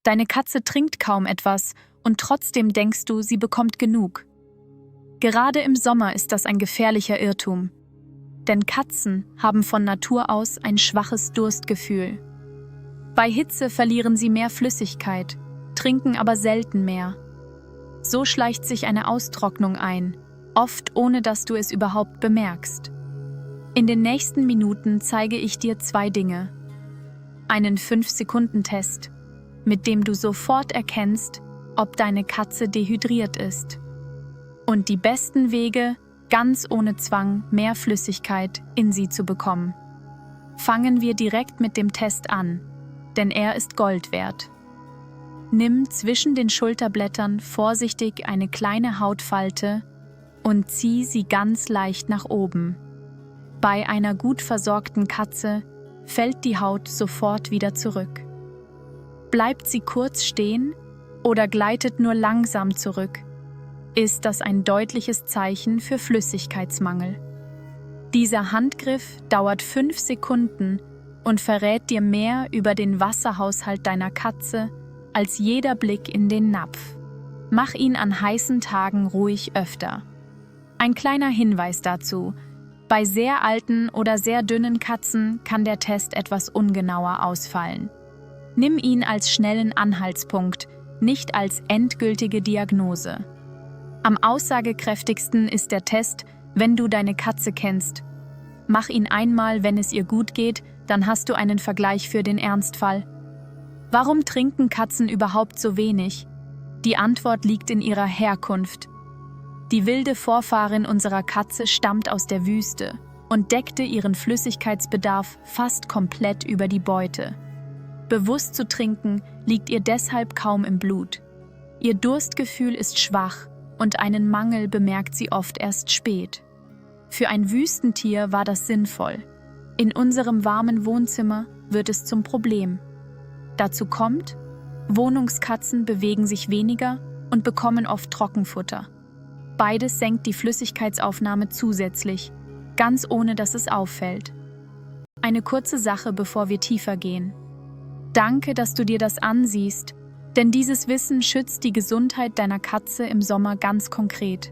Deine Katze trinkt kaum etwas und trotzdem denkst du, sie bekommt genug. Gerade im Sommer ist das ein gefährlicher Irrtum. Denn Katzen haben von Natur aus ein schwaches Durstgefühl. Bei Hitze verlieren sie mehr Flüssigkeit, trinken aber selten mehr. So schleicht sich eine Austrocknung ein, oft ohne dass du es überhaupt bemerkst. In den nächsten Minuten zeige ich dir 2 Dinge. Einen 5-Sekunden-Test, mit dem du sofort erkennst, ob deine Katze dehydriert ist. Und die besten Wege, ganz ohne Zwang mehr Flüssigkeit in sie zu bekommen. Fangen wir direkt mit dem Test an, denn er ist Gold wert. Nimm zwischen den Schulterblättern vorsichtig eine kleine Hautfalte und zieh sie ganz leicht nach oben. Bei einer gut versorgten Katze fällt die Haut sofort wieder zurück. Bleibt sie kurz stehen oder gleitet nur langsam zurück, ist das ein deutliches Zeichen für Flüssigkeitsmangel. Dieser Handgriff dauert 5 Sekunden und verrät dir mehr über den Wasserhaushalt deiner Katze als jeder Blick in den Napf. Mach ihn an heißen Tagen ruhig öfter. Ein kleiner Hinweis dazu: Bei sehr alten oder sehr dünnen Katzen kann der Test etwas ungenauer ausfallen. Nimm ihn als schnellen Anhaltspunkt, nicht als endgültige Diagnose. Am aussagekräftigsten ist der Test, wenn du deine Katze kennst. Mach ihn einmal, wenn es ihr gut geht, dann hast du einen Vergleich für den Ernstfall. Warum trinken Katzen überhaupt so wenig? Die Antwort liegt in ihrer Herkunft. Die wilde Vorfahrin unserer Katze stammt aus der Wüste und deckte ihren Flüssigkeitsbedarf fast komplett über die Beute. Bewusst zu trinken liegt ihr deshalb kaum im Blut. Ihr Durstgefühl ist schwach und einen Mangel bemerkt sie oft erst spät. Für ein Wüstentier war das sinnvoll. In unserem warmen Wohnzimmer wird es zum Problem. Dazu kommt, Wohnungskatzen bewegen sich weniger und bekommen oft Trockenfutter. Beides senkt die Flüssigkeitsaufnahme zusätzlich, ganz ohne dass es auffällt. Eine kurze Sache, bevor wir tiefer gehen. Danke, dass du dir das ansiehst, denn dieses Wissen schützt die Gesundheit deiner Katze im Sommer ganz konkret.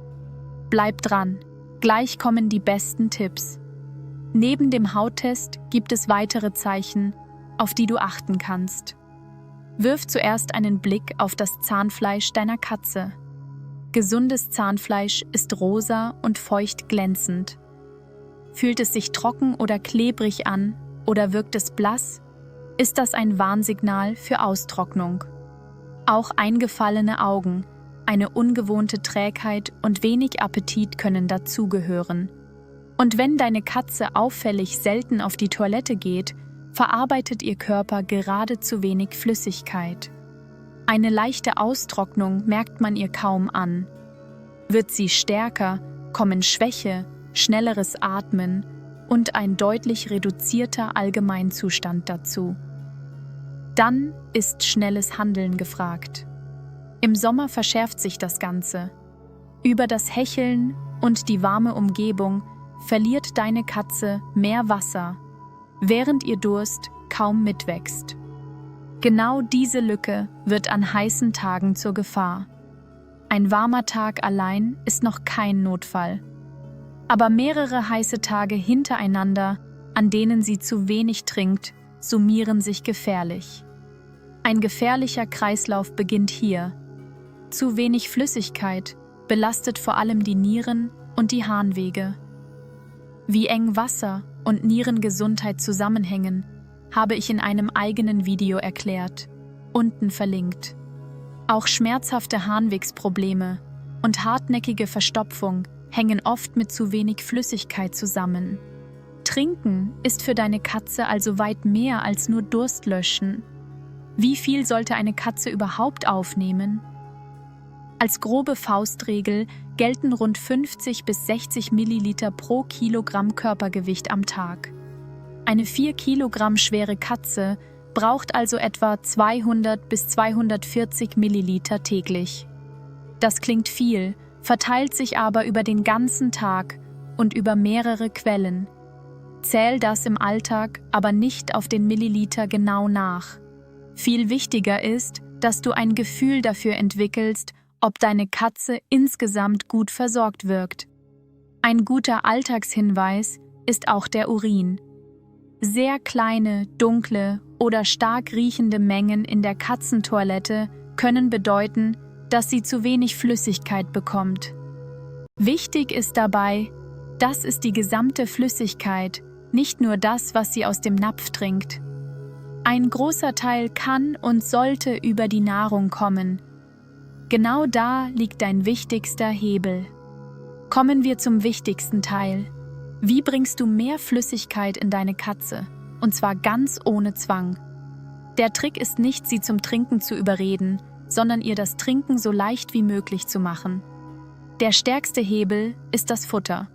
Bleib dran, gleich kommen die besten Tipps. Neben dem Hauttest gibt es weitere Zeichen, auf die du achten kannst. Wirf zuerst einen Blick auf das Zahnfleisch deiner Katze. Gesundes Zahnfleisch ist rosa und feucht glänzend. Fühlt es sich trocken oder klebrig an oder wirkt es blass, ist das ein Warnsignal für Austrocknung. Auch eingefallene Augen, eine ungewohnte Trägheit und wenig Appetit können dazugehören. Und wenn deine Katze auffällig selten auf die Toilette geht, verarbeitet ihr Körper gerade zu wenig Flüssigkeit. Eine leichte Austrocknung merkt man ihr kaum an. Wird sie stärker, kommen Schwäche, schnelleres Atmen und ein deutlich reduzierter Allgemeinzustand dazu. Dann ist schnelles Handeln gefragt. Im Sommer verschärft sich das Ganze. Über das Hecheln und die warme Umgebung verliert deine Katze mehr Wasser, während ihr Durst kaum mitwächst. Genau diese Lücke wird an heißen Tagen zur Gefahr. Ein warmer Tag allein ist noch kein Notfall. Aber mehrere heiße Tage hintereinander, an denen sie zu wenig trinkt, summieren sich gefährlich. Ein gefährlicher Kreislauf beginnt hier. Zu wenig Flüssigkeit belastet vor allem die Nieren und die Harnwege. Wie eng Wasser und Nierengesundheit zusammenhängen, habe ich in einem eigenen Video erklärt, unten verlinkt. Auch schmerzhafte Harnwegsprobleme und hartnäckige Verstopfung hängen oft mit zu wenig Flüssigkeit zusammen. Trinken ist für deine Katze also weit mehr als nur Durst löschen. Wie viel sollte eine Katze überhaupt aufnehmen? Als grobe Faustregel gelten rund 50 bis 60 Milliliter pro Kilogramm Körpergewicht am Tag. Eine 4 Kilogramm schwere Katze braucht also etwa 200 bis 240 Milliliter täglich. Das klingt viel, verteilt sich aber über den ganzen Tag und über mehrere Quellen. Zähl das im Alltag aber nicht auf den Milliliter genau nach. Viel wichtiger ist, dass du ein Gefühl dafür entwickelst, ob deine Katze insgesamt gut versorgt wirkt. Ein guter Alltagshinweis ist auch der Urin. Sehr kleine, dunkle oder stark riechende Mengen in der Katzentoilette können bedeuten, dass sie zu wenig Flüssigkeit bekommt. Wichtig ist dabei, das ist die gesamte Flüssigkeit, nicht nur das, was sie aus dem Napf trinkt. Ein großer Teil kann und sollte über die Nahrung kommen. Genau da liegt dein wichtigster Hebel. Kommen wir zum wichtigsten Teil. Wie bringst du mehr Flüssigkeit in deine Katze? Und zwar ganz ohne Zwang. Der Trick ist nicht, sie zum Trinken zu überreden, sondern ihr das Trinken so leicht wie möglich zu machen. Der stärkste Hebel ist das Futter.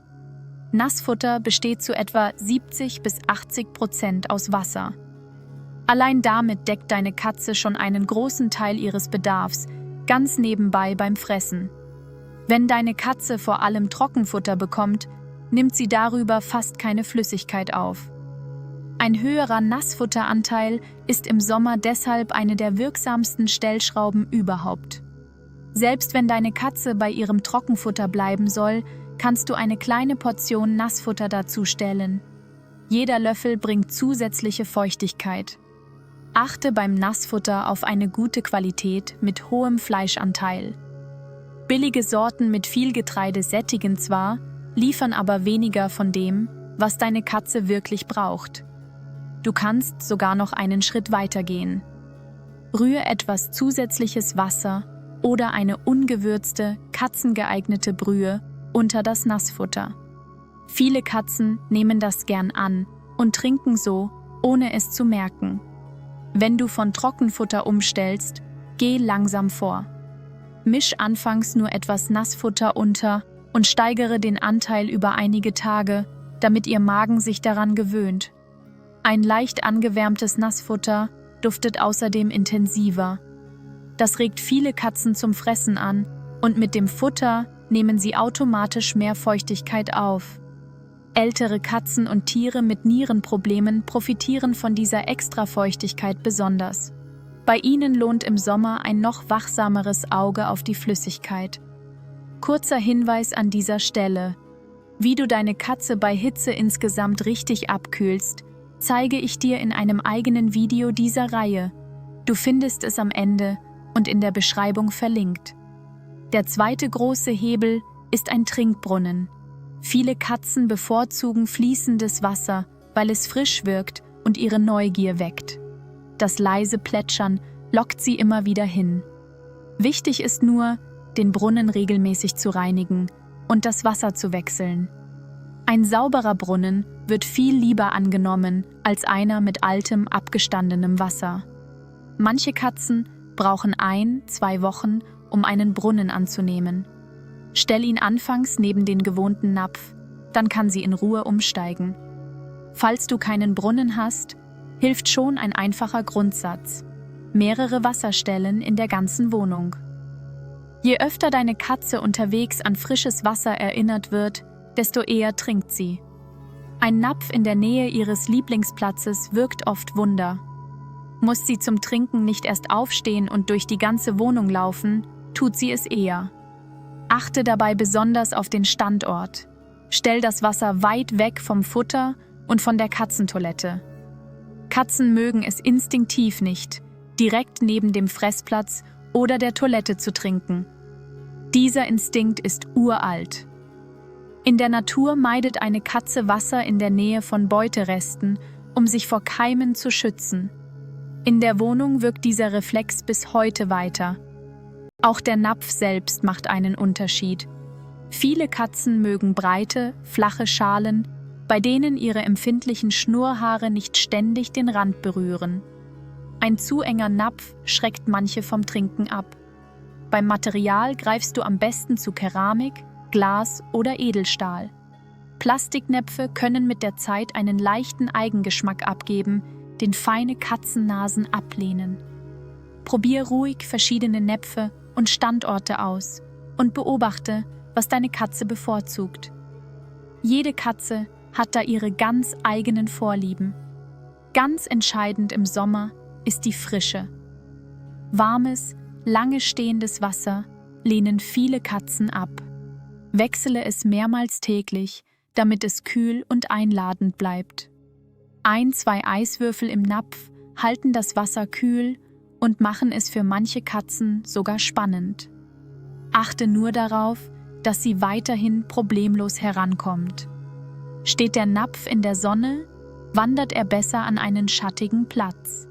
Nassfutter besteht zu etwa 70–80% aus Wasser. Allein damit deckt deine Katze schon einen großen Teil ihres Bedarfs, ganz nebenbei beim Fressen. Wenn deine Katze vor allem Trockenfutter bekommt, nimmt sie darüber fast keine Flüssigkeit auf. Ein höherer Nassfutteranteil ist im Sommer deshalb eine der wirksamsten Stellschrauben überhaupt. Selbst wenn deine Katze bei ihrem Trockenfutter bleiben soll, kannst du eine kleine Portion Nassfutter dazustellen. Jeder Löffel bringt zusätzliche Feuchtigkeit. Achte beim Nassfutter auf eine gute Qualität mit hohem Fleischanteil. Billige Sorten mit viel Getreide sättigen zwar, liefern aber weniger von dem, was deine Katze wirklich braucht. Du kannst sogar noch einen Schritt weiter gehen. Rühre etwas zusätzliches Wasser oder eine ungewürzte, katzengeeignete Brühe unter das Nassfutter. Viele Katzen nehmen das gern an und trinken so, ohne es zu merken. Wenn du von Trockenfutter umstellst, geh langsam vor. Misch anfangs nur etwas Nassfutter unter und steigere den Anteil über einige Tage, damit ihr Magen sich daran gewöhnt. Ein leicht angewärmtes Nassfutter duftet außerdem intensiver. Das regt viele Katzen zum Fressen an und mit dem Futter nehmen sie automatisch mehr Feuchtigkeit auf. Ältere Katzen und Tiere mit Nierenproblemen profitieren von dieser Extrafeuchtigkeit besonders. Bei ihnen lohnt im Sommer ein noch wachsameres Auge auf die Flüssigkeit. Kurzer Hinweis an dieser Stelle: Wie du deine Katze bei Hitze insgesamt richtig abkühlst, zeige ich dir in einem eigenen Video dieser Reihe. Du findest es am Ende und in der Beschreibung verlinkt. Der zweite große Hebel ist ein Trinkbrunnen. Viele Katzen bevorzugen fließendes Wasser, weil es frisch wirkt und ihre Neugier weckt. Das leise Plätschern lockt sie immer wieder hin. Wichtig ist nur, den Brunnen regelmäßig zu reinigen und das Wasser zu wechseln. Ein sauberer Brunnen wird viel lieber angenommen als einer mit altem, abgestandenem Wasser. Manche Katzen brauchen 1–2 Wochen, um einen Brunnen anzunehmen. Stell ihn anfangs neben den gewohnten Napf, dann kann sie in Ruhe umsteigen. Falls du keinen Brunnen hast, hilft schon ein einfacher Grundsatz: mehrere Wasserstellen in der ganzen Wohnung. Je öfter deine Katze unterwegs an frisches Wasser erinnert wird, desto eher trinkt sie. Ein Napf in der Nähe ihres Lieblingsplatzes wirkt oft Wunder. Muss sie zum Trinken nicht erst aufstehen und durch die ganze Wohnung laufen, tut sie es eher. Achte dabei besonders auf den Standort. Stell das Wasser weit weg vom Futter und von der Katzentoilette. Katzen mögen es instinktiv nicht, direkt neben dem Fressplatz oder der Toilette zu trinken. Dieser Instinkt ist uralt. In der Natur meidet eine Katze Wasser in der Nähe von Beuteresten, um sich vor Keimen zu schützen. In der Wohnung wirkt dieser Reflex bis heute weiter. Auch der Napf selbst macht einen Unterschied. Viele Katzen mögen breite, flache Schalen, bei denen ihre empfindlichen Schnurrhaare nicht ständig den Rand berühren. Ein zu enger Napf schreckt manche vom Trinken ab. Beim Material greifst du am besten zu Keramik, Glas oder Edelstahl. Plastiknäpfe können mit der Zeit einen leichten Eigengeschmack abgeben, den feine Katzennasen ablehnen. Probier ruhig verschiedene Näpfe und Standorte aus und beobachte, was deine Katze bevorzugt. Jede Katze hat da ihre ganz eigenen Vorlieben. Ganz entscheidend im Sommer ist die Frische. Warmes, lange stehendes Wasser lehnen viele Katzen ab. Wechsle es mehrmals täglich, damit es kühl und einladend bleibt. 1-2 Eiswürfel im Napf halten das Wasser kühl und machen es für manche Katzen sogar spannend. Achte nur darauf, dass sie weiterhin problemlos herankommt. Steht der Napf in der Sonne, wandert er besser an einen schattigen Platz.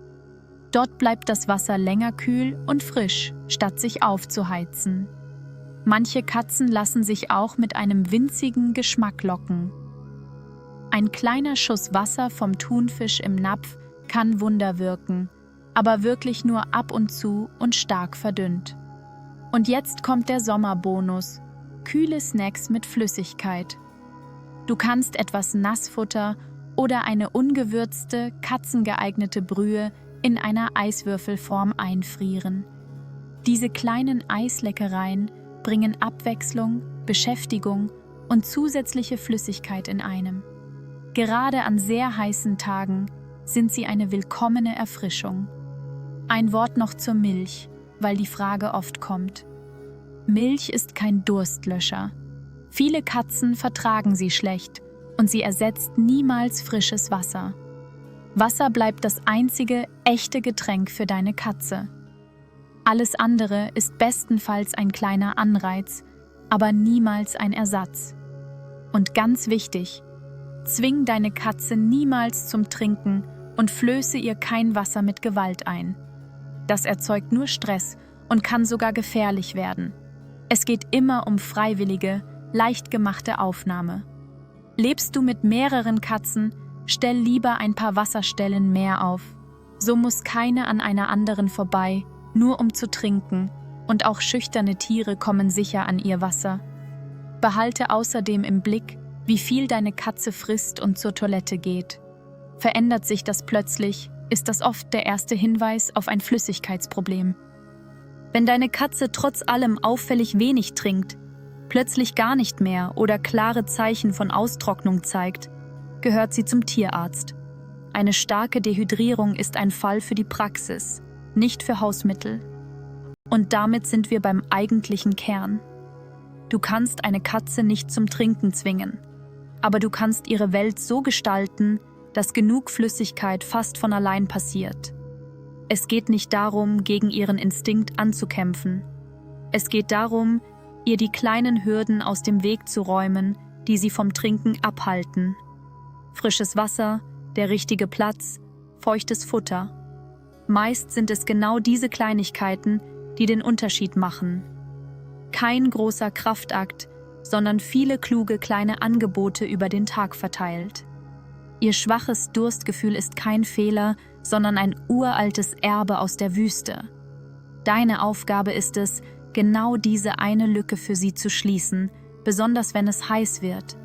Dort bleibt das Wasser länger kühl und frisch, statt sich aufzuheizen. Manche Katzen lassen sich auch mit einem winzigen Geschmack locken. Ein kleiner Schuss Wasser vom Thunfisch im Napf kann Wunder wirken, aber wirklich nur ab und zu und stark verdünnt. Und jetzt kommt der Sommerbonus: kühle Snacks mit Flüssigkeit. Du kannst etwas Nassfutter oder eine ungewürzte, katzengeeignete Brühe in einer Eiswürfelform einfrieren. Diese kleinen Eisleckereien bringen Abwechslung, Beschäftigung und zusätzliche Flüssigkeit in einem. Gerade an sehr heißen Tagen sind sie eine willkommene Erfrischung. Ein Wort noch zur Milch, weil die Frage oft kommt. Milch ist kein Durstlöscher. Viele Katzen vertragen sie schlecht und sie ersetzt niemals frisches Wasser. Wasser bleibt das einzige echte Getränk für deine Katze. Alles andere ist bestenfalls ein kleiner Anreiz, aber niemals ein Ersatz. Und ganz wichtig: zwing deine Katze niemals zum Trinken und flöße ihr kein Wasser mit Gewalt ein. Das erzeugt nur Stress und kann sogar gefährlich werden. Es geht immer um freiwillige, leicht gemachte Aufnahme. Lebst du mit mehreren Katzen, stell lieber ein paar Wasserstellen mehr auf. So muss keine an einer anderen vorbei, nur um zu trinken, und auch schüchterne Tiere kommen sicher an ihr Wasser. Behalte außerdem im Blick, wie viel deine Katze frisst und zur Toilette geht. Verändert sich das plötzlich, ist das oft der erste Hinweis auf ein Flüssigkeitsproblem. Wenn deine Katze trotz allem auffällig wenig trinkt, plötzlich gar nicht mehr oder klare Zeichen von Austrocknung zeigt, gehört sie zum Tierarzt. Eine starke Dehydrierung ist ein Fall für die Praxis, nicht für Hausmittel. Und damit sind wir beim eigentlichen Kern. Du kannst eine Katze nicht zum Trinken zwingen, aber du kannst ihre Welt so gestalten, dass genug Flüssigkeit fast von allein passiert. Es geht nicht darum, gegen ihren Instinkt anzukämpfen. Es geht darum, ihr die kleinen Hürden aus dem Weg zu räumen, die sie vom Trinken abhalten. Frisches Wasser, der richtige Platz, feuchtes Futter. Meist sind es genau diese Kleinigkeiten, die den Unterschied machen. Kein großer Kraftakt, sondern viele kluge kleine Angebote über den Tag verteilt. Ihr schwaches Durstgefühl ist kein Fehler, sondern ein uraltes Erbe aus der Wüste. Deine Aufgabe ist es, genau diese eine Lücke für sie zu schließen, besonders wenn es heiß wird.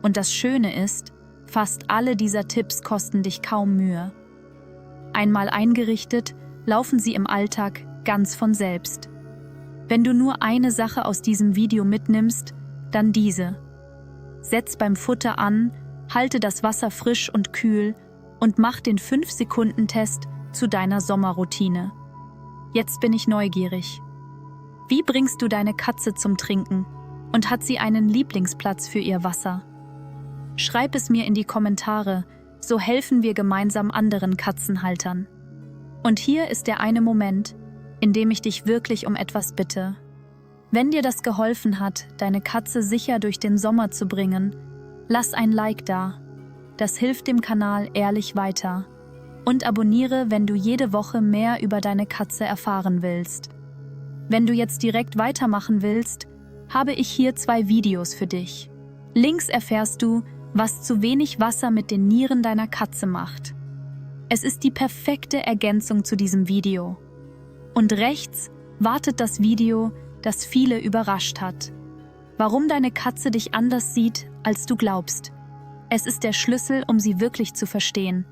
Und das Schöne ist, fast alle dieser Tipps kosten dich kaum Mühe. Einmal eingerichtet, laufen sie im Alltag ganz von selbst. Wenn du nur eine Sache aus diesem Video mitnimmst, dann diese. Setz beim Futter an, halte das Wasser frisch und kühl und mach den 5-Sekunden-Test zu deiner Sommerroutine. Jetzt bin ich neugierig. Wie bringst du deine Katze zum Trinken und hat sie einen Lieblingsplatz für ihr Wasser? Schreib es mir in die Kommentare, so helfen wir gemeinsam anderen Katzenhaltern. Und hier ist der eine Moment, in dem ich dich wirklich um etwas bitte. Wenn dir das geholfen hat, deine Katze sicher durch den Sommer zu bringen, lass ein Like da. Das hilft dem Kanal ehrlich weiter. Und abonniere, wenn du jede Woche mehr über deine Katze erfahren willst. Wenn du jetzt direkt weitermachen willst, habe ich hier 2 Videos für dich. Links erfährst du, was zu wenig Wasser mit den Nieren deiner Katze macht. Es ist die perfekte Ergänzung zu diesem Video. Und rechts wartet das Video, das viele überrascht hat. Warum deine Katze dich anders sieht, als du glaubst. Es ist der Schlüssel, um sie wirklich zu verstehen.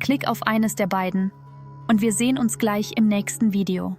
Klick auf eines der beiden und wir sehen uns gleich im nächsten Video.